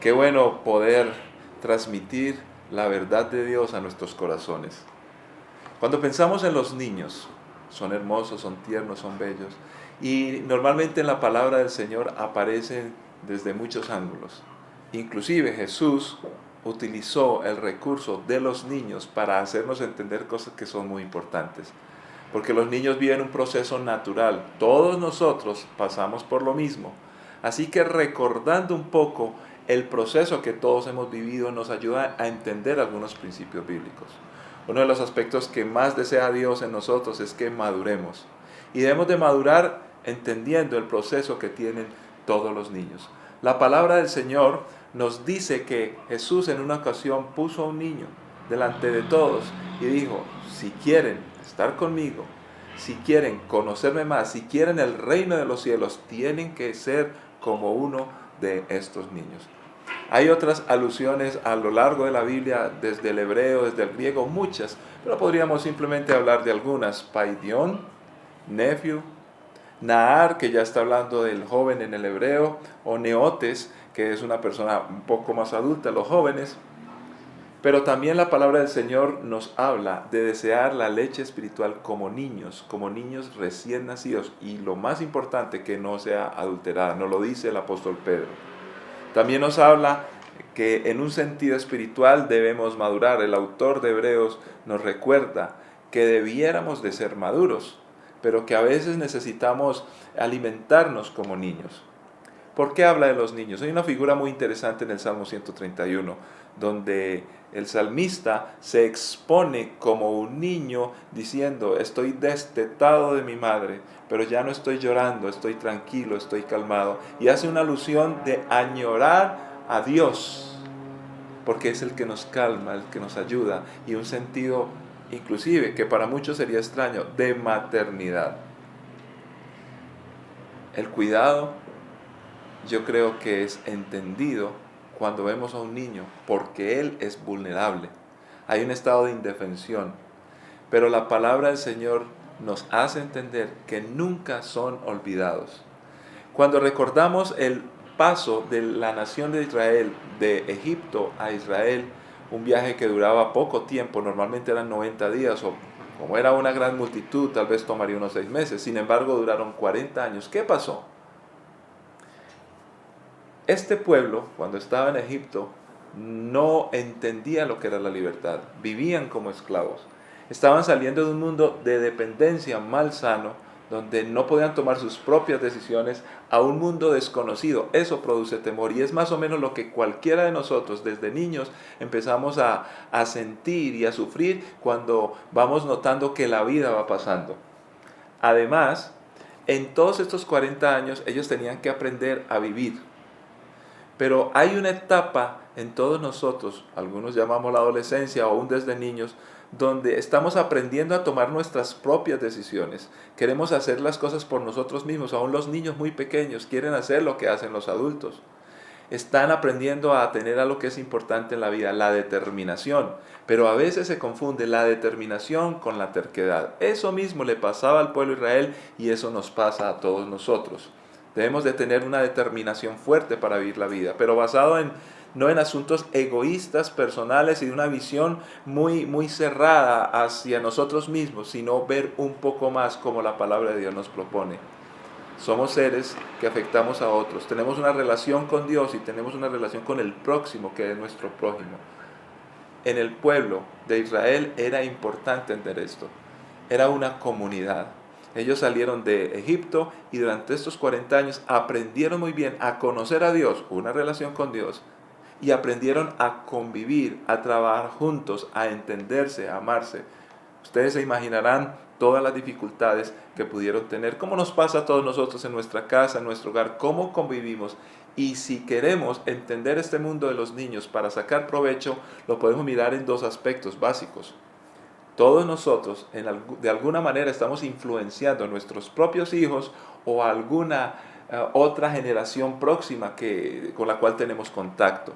Qué bueno poder transmitir la verdad de Dios a nuestros corazones. Cuando pensamos en los niños, son hermosos, son tiernos, son bellos, y normalmente en la palabra del Señor aparecen desde muchos ángulos. Inclusive Jesús utilizó el recurso de los niños para hacernos entender cosas que son muy importantes. Porque los niños viven un proceso natural. Todos nosotros pasamos por lo mismo. Así que recordando un poco el proceso que todos hemos vivido nos ayuda a entender algunos principios bíblicos. Uno de los aspectos que más desea Dios en nosotros es que maduremos. Y debemos de madurar entendiendo el proceso que tienen todos los niños. La palabra del Señor nos dice que Jesús en una ocasión puso a un niño delante de todos y dijo, si quieren estar conmigo, si quieren conocerme más, si quieren el reino de los cielos, tienen que ser como uno de estos niños. Hay otras alusiones a lo largo de la Biblia, desde el hebreo, desde el griego, muchas, pero podríamos simplemente hablar de algunas. Paidión, Nefiu, Naar, que ya está hablando del joven en el hebreo, o Neotes, que es una persona un poco más adulta, los jóvenes. Pero también la palabra del Señor nos habla de desear la leche espiritual como niños recién nacidos, y lo más importante, que no sea adulterada, nos lo dice el apóstol Pedro. También nos habla que en un sentido espiritual debemos madurar. El autor de Hebreos nos recuerda que debiéramos de ser maduros, pero que a veces necesitamos alimentarnos como niños. ¿Por qué habla de los niños? Hay una figura muy interesante en el Salmo 131, donde el salmista se expone como un niño diciendo, estoy destetado de mi madre, pero ya no estoy llorando, estoy tranquilo, estoy calmado. Y hace una alusión de añorar a Dios, porque es el que nos calma, el que nos ayuda, y un sentido inclusive, que para muchos sería extraño, de maternidad. El cuidado, yo creo que es entendido cuando vemos a un niño, porque él es vulnerable. Hay un estado de indefensión, pero la palabra del Señor nos hace entender que nunca son olvidados. Cuando recordamos el paso de la nación de Israel, de Egipto a Israel, un viaje que duraba poco tiempo, normalmente eran 90 días, o como era una gran multitud, tal vez tomaría unos 6 meses, sin embargo duraron 40 años. ¿Qué pasó? Este pueblo, cuando estaba en Egipto, no entendía lo que era la libertad. Vivían como esclavos. Estaban saliendo de un mundo de dependencia malsano, donde no podían tomar sus propias decisiones, a un mundo desconocido. Eso produce temor, y es más o menos lo que cualquiera de nosotros desde niños empezamos a sentir y a sufrir cuando vamos notando que la vida va pasando. Además, en todos estos 40 años ellos tenían que aprender a vivir. Pero hay una etapa en todos nosotros, algunos llamamos la adolescencia o aún desde niños, donde estamos aprendiendo a tomar nuestras propias decisiones. Queremos hacer las cosas por nosotros mismos. Aún los niños muy pequeños quieren hacer lo que hacen los adultos. Están aprendiendo a tener algo que es importante en la vida, la determinación. Pero a veces se confunde la determinación con la terquedad. Eso mismo le pasaba al pueblo de Israel, y eso nos pasa a todos nosotros. Debemos de tener una determinación fuerte para vivir la vida, pero basado no en asuntos egoístas, personales y de una visión muy cerrada hacia nosotros mismos, sino ver un poco más como la palabra de Dios nos propone. Somos seres que afectamos a otros, tenemos una relación con Dios y tenemos una relación con el próximo, que es nuestro prójimo. En el pueblo de Israel era importante entender esto. Era una comunidad. Ellos salieron de Egipto y durante estos 40 años aprendieron muy bien a conocer a Dios, una relación con Dios, y aprendieron a convivir, a trabajar juntos, a entenderse, a amarse. Ustedes se imaginarán todas las dificultades que pudieron tener, como nos pasa a todos nosotros en nuestra casa, en nuestro hogar, cómo convivimos. Y si queremos entender este mundo de los niños para sacar provecho, lo podemos mirar en dos aspectos básicos. Todos nosotros, de alguna manera, estamos influenciando a nuestros propios hijos o a alguna otra generación próxima con la cual tenemos contacto.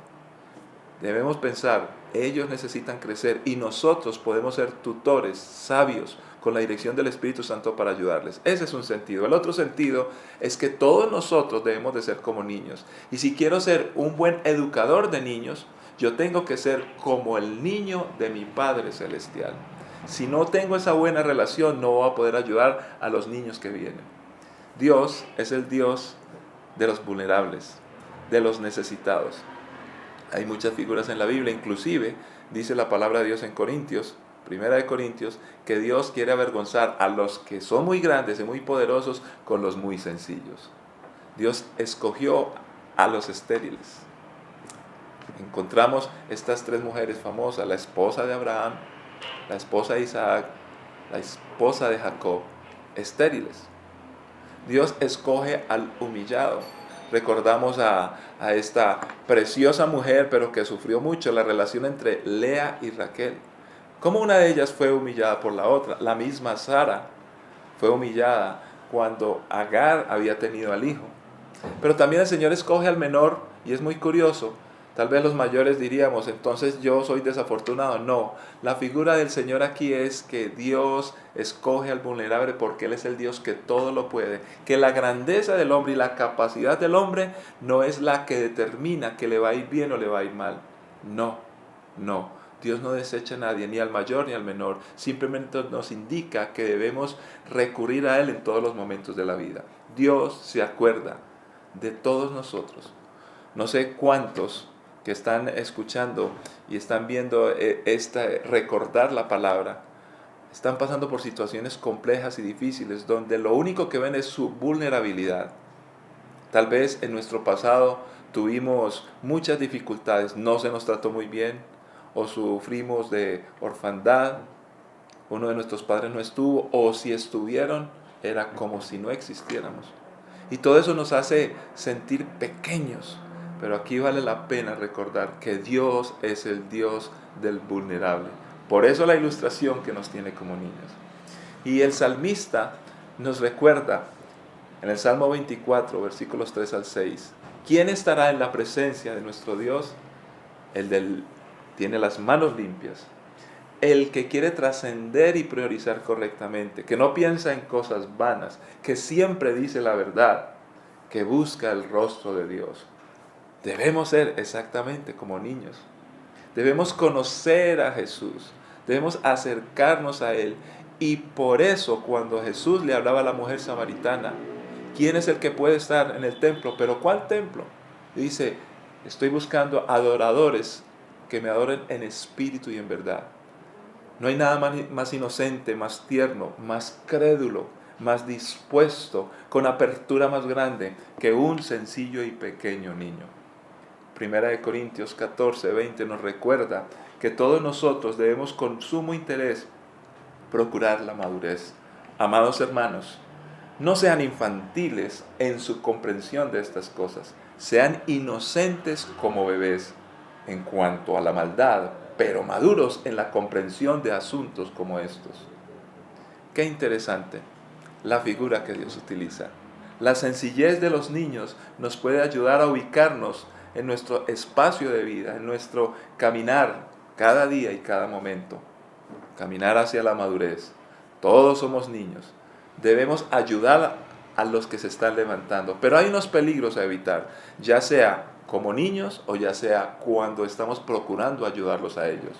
Debemos pensar, ellos necesitan crecer y nosotros podemos ser tutores, sabios, con la dirección del Espíritu Santo para ayudarles. Ese es un sentido. El otro sentido es que todos nosotros debemos de ser como niños. Y si quiero ser un buen educador de niños, yo tengo que ser como el niño de mi Padre Celestial. Si no tengo esa buena relación, no voy a poder ayudar a los niños que vienen. Dios es el Dios de los vulnerables, de los necesitados. Hay muchas figuras en la Biblia, inclusive dice la palabra de Dios en Corintios, Primera de Corintios, que Dios quiere avergonzar a los que son muy grandes y muy poderosos con los muy sencillos. Dios escogió a los estériles. Encontramos estas tres mujeres famosas, la esposa de Abraham, la esposa de Isaac, la esposa de Jacob, estériles. Dios escoge al humillado. Recordamos a esta preciosa mujer, pero que sufrió mucho, la relación entre Lea y Raquel. Cómo una de ellas fue humillada por la otra. La misma Sara fue humillada cuando Agar había tenido al hijo. Pero también el Señor escoge al menor, y es muy curioso. Tal vez los mayores diríamos, entonces yo soy desafortunado. No, la figura del Señor aquí es que Dios escoge al vulnerable porque Él es el Dios que todo lo puede. Que la grandeza del hombre y la capacidad del hombre no es la que determina que le va a ir bien o le va a ir mal. No, no. Dios no desecha a nadie, ni al mayor ni al menor. Simplemente nos indica que debemos recurrir a Él en todos los momentos de la vida. Dios se acuerda de todos nosotros. No sé cuántos que están escuchando y están viendo recordar la palabra, están pasando por situaciones complejas y difíciles donde lo único que ven es su vulnerabilidad. Tal vez en nuestro pasado tuvimos muchas dificultades, no se nos trató muy bien, o sufrimos de orfandad, uno de nuestros padres no estuvo, o si estuvieron, era como si no existiéramos. Y todo eso nos hace sentir pequeños. Pero aquí vale la pena recordar que Dios es el Dios del vulnerable. Por eso la ilustración que nos tiene como niños. Y el salmista nos recuerda en el Salmo 24, versículos 3 al 6, ¿quién estará en la presencia de nuestro Dios? Tiene las manos limpias. El que quiere trascender y priorizar correctamente, que no piensa en cosas vanas, que siempre dice la verdad, que busca el rostro de Dios. Debemos ser exactamente como niños. Debemos conocer a Jesús. Debemos acercarnos a Él. Y por eso cuando Jesús le hablaba a la mujer samaritana, ¿quién es el que puede estar en el templo? ¿Pero cuál templo? Dice, estoy buscando adoradores que me adoren en espíritu y en verdad. No hay nada más inocente, más tierno, más crédulo, más dispuesto, con apertura más grande que un sencillo y pequeño niño. Primera de Corintios 14, 20 nos recuerda que todos nosotros debemos con sumo interés procurar la madurez. Amados hermanos, no sean infantiles en su comprensión de estas cosas. Sean inocentes como bebés en cuanto a la maldad, pero maduros en la comprensión de asuntos como estos. Qué interesante la figura que Dios utiliza. La sencillez de los niños nos puede ayudar a ubicarnos en nuestro espacio de vida, en nuestro caminar cada día y cada momento. Caminar hacia la madurez. Todos somos niños. Debemos ayudar a los que se están levantando. Pero hay unos peligros a evitar, ya sea como niños o ya sea cuando estamos procurando ayudarlos a ellos.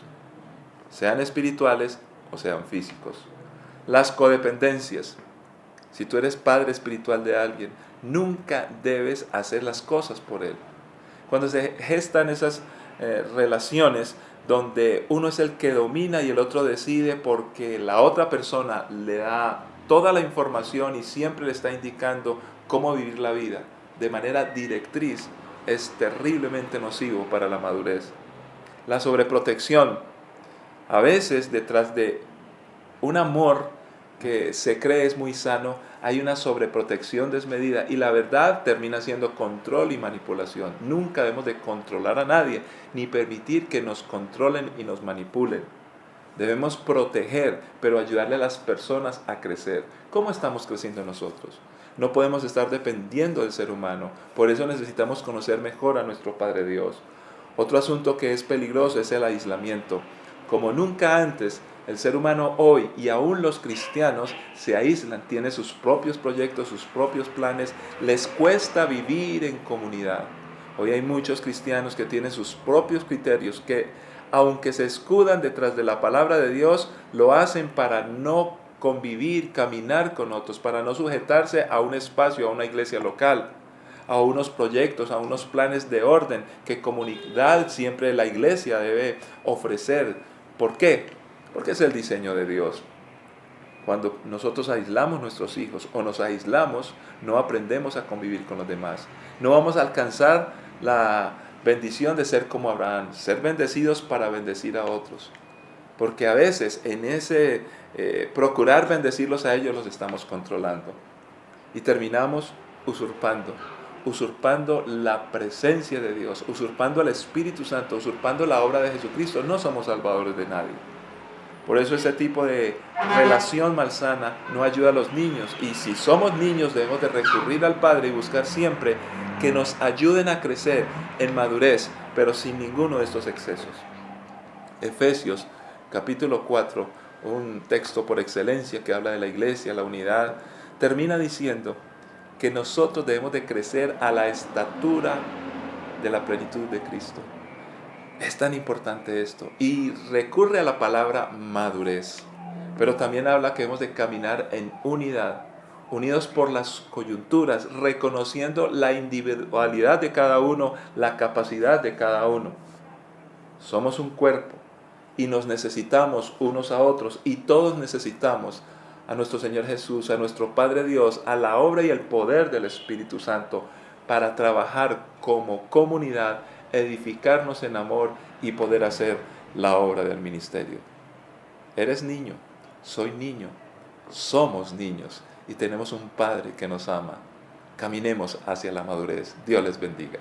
Sean espirituales o sean físicos. Las codependencias. Si tú eres padre espiritual de alguien, nunca debes hacer las cosas por él. Cuando se gestan esas relaciones donde uno es el que domina y el otro decide porque la otra persona le da toda la información y siempre le está indicando cómo vivir la vida de manera directriz, es terriblemente nocivo para la madurez. La sobreprotección. A veces detrás de un amor que se cree es muy sano, hay una sobreprotección desmedida y la verdad termina siendo control y manipulación. Nunca debemos de controlar a nadie, ni permitir que nos controlen y nos manipulen. Debemos proteger, pero ayudarle a las personas a crecer. ¿Cómo estamos creciendo nosotros? No podemos estar dependiendo del ser humano, por eso necesitamos conocer mejor a nuestro Padre Dios. Otro asunto que es peligroso es el aislamiento. Como nunca antes, El ser humano hoy y aún los cristianos se aíslan, tienen sus propios proyectos, sus propios planes, les cuesta vivir en comunidad. Hoy hay muchos cristianos que tienen sus propios criterios, que aunque se escudan detrás de la palabra de Dios, lo hacen para no convivir, caminar con otros, para no sujetarse a un espacio, a una iglesia local, a unos proyectos, a unos planes de orden que comunidad siempre la iglesia debe ofrecer. ¿Por qué? Porque es el diseño de Dios. Cuando nosotros aislamos nuestros hijos o nos aislamos, no aprendemos a convivir con los demás. No vamos a alcanzar la bendición de ser como Abraham, ser bendecidos para bendecir a otros. Porque a veces en ese procurar bendecirlos a ellos los estamos controlando. Y terminamos usurpando la presencia de Dios, usurpando al Espíritu Santo, usurpando la obra de Jesucristo. No somos salvadores de nadie. Por eso ese tipo de relación malsana no ayuda a los niños. Y si somos niños debemos de recurrir al Padre y buscar siempre que nos ayuden a crecer en madurez, pero sin ninguno de estos excesos. Efesios capítulo 4, un texto por excelencia que habla de la iglesia, la unidad, termina diciendo que nosotros debemos de crecer a la estatura de la plenitud de Cristo. Es tan importante esto. Y recurre a la palabra madurez. Pero también habla que hemos de caminar en unidad, unidos por las coyunturas, reconociendo la individualidad de cada uno, la capacidad de cada uno. Somos un cuerpo y nos necesitamos unos a otros y todos necesitamos a nuestro Señor Jesús, a nuestro Padre Dios, a la obra y el poder del Espíritu Santo para trabajar como comunidad, edificarnos en amor y poder hacer la obra del ministerio. Eres niño, soy niño, somos niños y tenemos un Padre que nos ama. Caminemos hacia la madurez. Dios les bendiga.